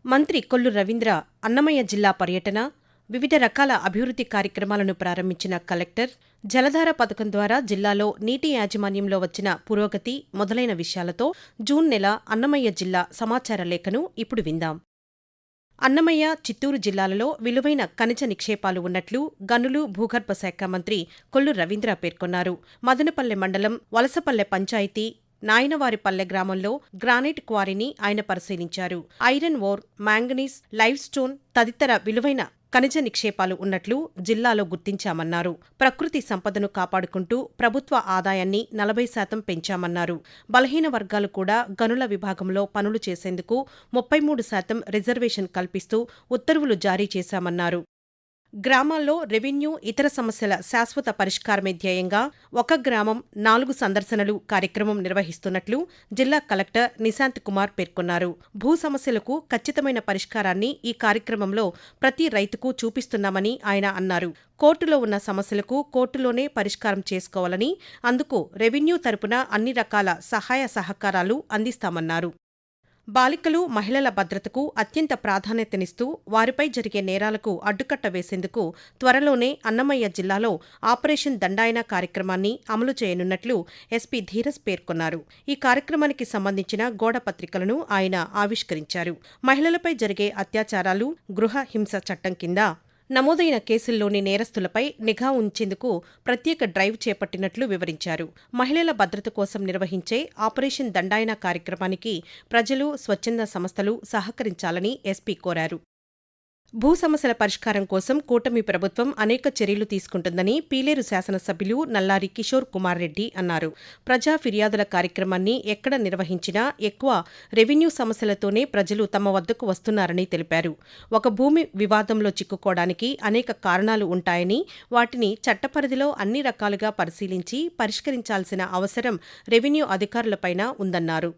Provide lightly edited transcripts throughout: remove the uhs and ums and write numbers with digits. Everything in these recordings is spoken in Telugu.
మంత్రి కొల్లు రవీంద్ర అన్నమయ్య జిల్లా పర్యటన, వివిధ రకాల అభివృద్ధి కార్యక్రమాలను ప్రారంభించిన కలెక్టర్, జలధార పథకం ద్వారా జిల్లాలో నీటి యాజమాన్యంలో వచ్చిన పురోగతి మొదలైన విషయాలతో జూన్ నెల అన్నమయ్య జిల్లా సమాచార లేఖను ఇప్పుడు విందాం. అన్నమయ్య, చిత్తూరు జిల్లాలలో విలువైన ఖనిజ నిక్షేపాలు ఉన్నట్లు గనులు, భూగర్భ శాఖ మంత్రి కొల్లు రవీంద్ర పేర్కొన్నారు. మదనపల్లె మండలం వలసపల్లె పంచాయతీ నాయనవారిపల్లె గ్రామంలో గ్రానైట్ క్వారీని ఆయన పరిశీలించారు. Iron ore, manganese, live stone తదితర విలువైన ఖనిజ నిక్షేపాలు ఉన్నట్లు జిల్లాలో గుర్తించామన్నారు. ప్రకృతి సంపదను కాపాడుకుంటూ ప్రభుత్వ ఆదాయాన్ని 40% పెంచామన్నారు. బలహీన వర్గాలు కూడా గనుల విభాగంలో పనులు చేసేందుకు 33% రిజర్వేషన్ కల్పిస్తూ ఉత్తర్వులు జారీ చేశామన్నారు. గ్రామాల్లో రెవెన్యూ, ఇతర సమస్యల శాశ్వత పరిష్కారమే ధ్యేయంగా ఒక గ్రామం 4 సందర్శనలు కార్యక్రమం నిర్వహిస్తున్నట్లు జిల్లా కలెక్టర్ నిశాంత్ కుమార్ పేర్కొన్నారు. భూ సమస్యలకు ఖచ్చితమైన పరిష్కారాన్ని ఈ కార్యక్రమంలో ప్రతి రైతుకు చూపిస్తున్నామని ఆయన అన్నారు. కోర్టులో ఉన్న సమస్యలకు కోర్టులోనే పరిష్కారం చేసుకోవాలని, అందుకు రెవెన్యూ తరపున అన్ని రకాల సహాయ సహకారాలు అందిస్తామన్నారు. బాలికలు, మహిళల భద్రతకు అత్యంత ప్రాధాన్యతనిస్తూ వారిపై జరిగే నేరాలకు అడ్డుకట్ట వేసేందుకు త్వరలోనే అన్నమయ్య జిల్లాలో ఆపరేషన్ దండాయన కార్యక్రమాన్ని అమలు చేయనున్నట్లు ఎస్పీ ధీరజ్ పేర్కొన్నారు. ఈ కార్యక్రమానికి సంబంధించిన గోడ పత్రికలను ఆయన ఆవిష్కరించారు. మహిళలపై జరిగే అత్యాచారాలు, గృహ హింస చట్టం కింద నమోదైన కేసుల్లోని నేరస్తులపై నిఘా ఉంచేందుకు ప్రత్యేక డ్రైవ్ చేపట్టినట్లు వివరించారు. మహిళల భద్రత కోసం నిర్వహించే ఆపరేషన్ దండాయన కార్యక్రమానికి ప్రజలు, స్వచ్ఛంద సంస్థలు సహకరించాలని ఎస్పీ కోరారు. భూ సమస్యల పరిష్కారం కోసం కూటమి ప్రభుత్వం అనేక చర్యలు తీసుకుంటుందని పీలేరు శాసనసభ్యులు నల్లారి కిషోర్ కుమార్ రెడ్డి అన్నారు. ప్రజా ఫిర్యాదుల కార్యక్రమాన్ని ఎక్కడ నిర్వహించినా ఎక్కువ రెవెన్యూ సమస్యలతోనే ప్రజలు తమ వద్దకు వస్తున్నారని తెలిపారు. ఒక భూమి వివాదంలో చిక్కుకోవడానికి అనేక కారణాలు ఉంటాయని, వాటిని చట్టపరిధిలో అన్ని రకాలుగా పరిశీలించి పరిష్కరించాల్సిన అవసరం రెవెన్యూ అధికారులపైన ఉందన్నారు.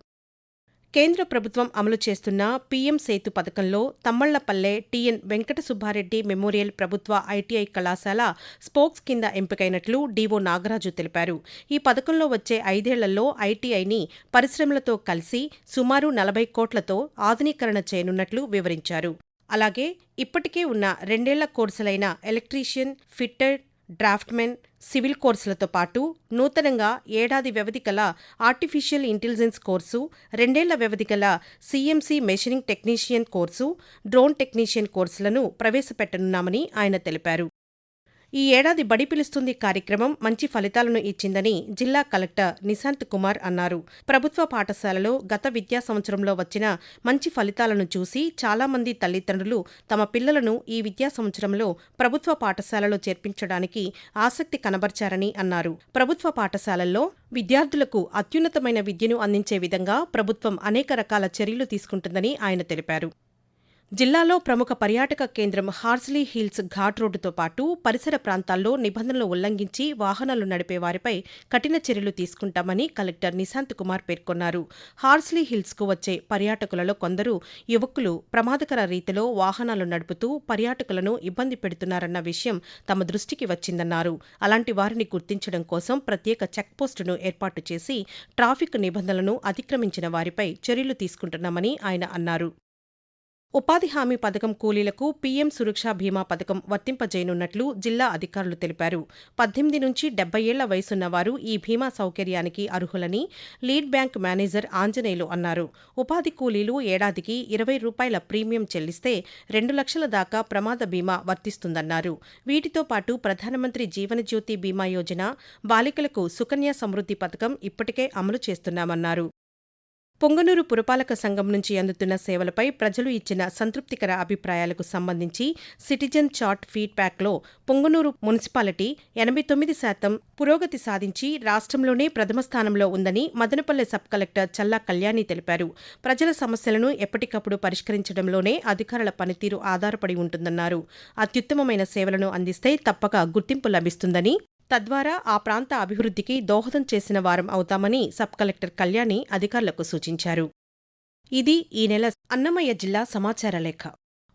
కేంద్ర ప్రభుత్వం అమలు చేస్తున్న పీఎం సేతు పథకంలో తమ్మళ్లపల్లె టీఎన్ వెంకట సుబ్బారెడ్డి మెమోరియల్ ప్రభుత్వ ఐటీఐ కళాశాల స్పోక్స్ కింద ఎంపికైనట్లు డీవో నాగరాజు తెలిపారు. ఈ పథకంలో వచ్చే 5 ఏళ్లలో ఐటీఐని పరిశ్రమలతో కలిసి సుమారు 40 కోట్లతో ఆధునీకరణ చేయనున్నట్లు వివరించారు. అలాగే ఇప్పటికే ఉన్న 2 ఏళ్ల కోర్సులైన ఎలక్ట్రీషియన్, ఫిట్టర్, డ్రాఫ్ట్మెన్, సివిల్ కోర్సులతో పాటు నూతనంగా ఏడాది వ్యవధి గల ఆర్టిఫిషియల్ ఇంటెలిజెన్స్ కోర్సు, 2 ఏళ్ల వ్యవధి గల CMC machining technician course, drone technician కోర్సులను ప్రవేశపెట్టనున్నామని ఆయన తెలిపారు. ఈ ఏడాది బడి పిలుస్తుంది కార్యక్రమం మంచి ఫలితాలను ఇచ్చిందని జిల్లా కలెక్టర్ నిశాంత్ కుమార్ అన్నారు. ప్రభుత్వ పాఠశాలలో గత విద్యా సంవత్సరంలో వచ్చిన మంచి ఫలితాలను చూసి చాలామంది తల్లిదండ్రులు తమ పిల్లలను ఈ విద్యా సంవత్సరంలో ప్రభుత్వ పాఠశాలలో చేర్పించడానికి ఆసక్తి కనబర్చారని అన్నారు. ప్రభుత్వ పాఠశాలల్లో విద్యార్థులకు అత్యున్నతమైన విద్యను అందించే విధంగా ప్రభుత్వం అనేక రకాల చర్యలు తీసుకుంటుందని ఆయన తెలిపారు. జిల్లాలో ప్రముఖ పర్యాటక కేంద్రం హార్స్లీ హిల్స్ ఘాట్ రోడ్డుతో పాటు పరిసర ప్రాంతాల్లో నిబంధనలు ఉల్లంఘించి వాహనాలు నడిపే వారిపై కఠిన చర్యలు తీసుకుంటామని కలెక్టర్ నిశాంత్ కుమార్ పేర్కొన్నారు. హార్స్లీ హిల్స్కు వచ్చే పర్యాటకులలో కొందరు యువకులు ప్రమాదకర రీతిలో వాహనాలు నడుపుతూ పర్యాటకులను ఇబ్బంది పెడుతున్నారన్న విషయం తమ దృష్టికి వచ్చిందన్నారు. అలాంటి వారిని గుర్తించడం కోసం ప్రత్యేక చెక్పోస్టును ఏర్పాటు చేసి ట్రాఫిక్ నిబంధనలను అతిక్రమించిన వారిపై చర్యలు తీసుకుంటున్నామని ఆయన అన్నారు. ఉపాధి హామీ పథకం కూలీలకు పీఎం సురక్ష బీమా పథకం వర్తింపజేయనున్నట్లు జిల్లా అధికారులు తెలిపారు. 18 నుంచి 70 ఏళ్ల వయసున్న వారు ఈ బీమా సౌకర్యానికి అర్హులని లీడ్ బ్యాంక్ మేనేజర్ ఆంజనేయులు అన్నారు. ఉపాధి కూలీలు ఏడాదికి ₹20 ప్రీమియం చెల్లిస్తే 2 లక్షల దాకా ప్రమాద బీమా వర్తిస్తుందన్నారు. వీటితో పాటు ప్రధానమంత్రి జీవనజ్యోతి బీమా యోజన, బాలికలకు సుకన్య సమృద్ధి పథకం ఇప్పటికే అమలు చేస్తున్నామన్నారు. పొంగనూరు పురపాలక సంఘం నుంచి అందుతున్న సేవలపై ప్రజలు ఇచ్చిన సంతృప్తికర అభిప్రాయాలకు సంబంధించి సిటిజన్ చార్ట్ ఫీడ్బ్యాక్లో పొంగనూరు మున్సిపాలిటీ 89% పురోగతి సాధించి రాష్ట్రంలోనే ప్రథమ స్థానంలో ఉందని మదనపల్లె సబ్ కలెక్టర్ చల్లా కళ్యాణి తెలిపారు. ప్రజల సమస్యలను ఎప్పటికప్పుడు పరిష్కరించడంలోనే అధికారుల పనితీరు ఆధారపడి ఉంటుందన్నారు. అత్యుత్తమమైన సేవలను అందిస్తే తప్పక గుర్తింపు లభిస్తుందని, తద్వారా ఆ ప్రాంత అభివృద్ధికి దోహదం చేసిన వారం అవుతామని సబ్ కలెక్టర్ కళ్యాణి అధికారులకు సూచించారు. ఇది ఈ నెల అన్నమయ్య జిల్లా సమాచార లేఖ.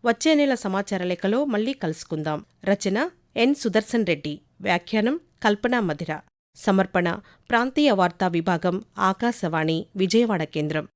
వచ్చే నెల సమాచార లేఖలో మళ్లీ కలుసుకుందాం. రచన ఎన్. సుదర్శన్ రెడ్డి. వ్యాఖ్యానం కల్పనా మధిర. సమర్పణ ప్రాంతీయ వార్తా విభాగం, ఆకాశవాణి, విజయవాడ కేంద్రం.